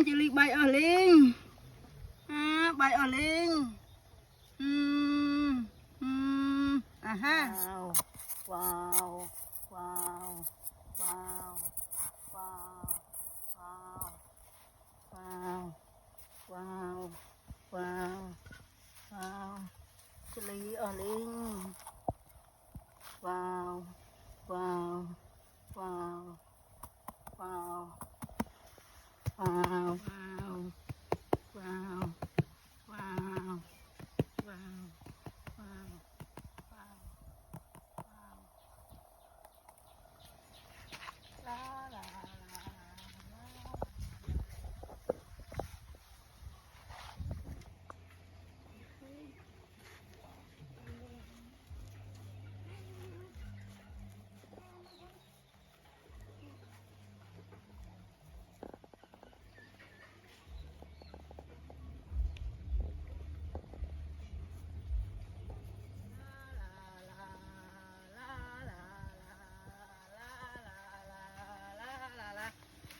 chị Ly bay ở liền bay ở liền ha wow wow wow wow wow wow wow wow wow chị Ly ở liền wow wow wow wow wow wow wow wow wow wow la la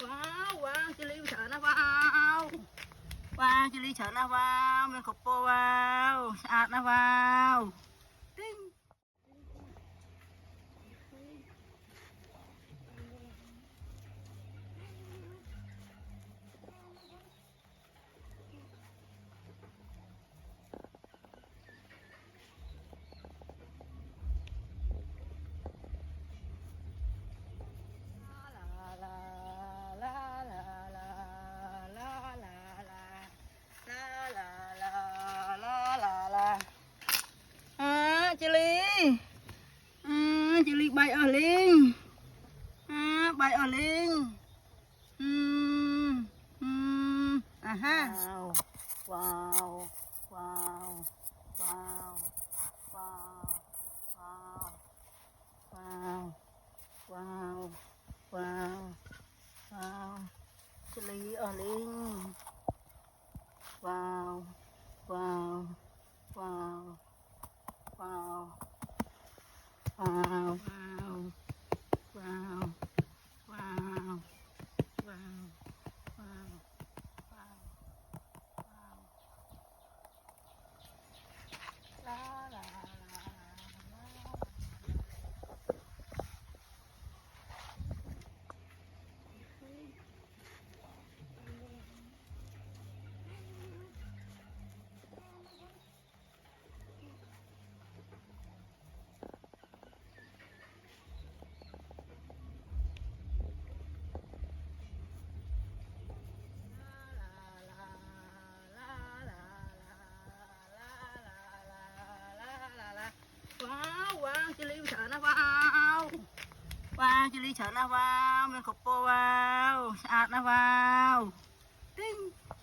wow chị Ly sợ nó vào wow chị Ly sợ nó vào mình cục po vào sạch nó vào Tinh. Chị Ly bay ở liền bay ở liền ha wow wow wow wow wow wow wow wow wow chị Ly ở liền wow wow wow wow wow wow wow wow wow wow la la wow chị Ly sợ nó vào wow chị Ly sợ nó vào mình cục po vào sạch nó vào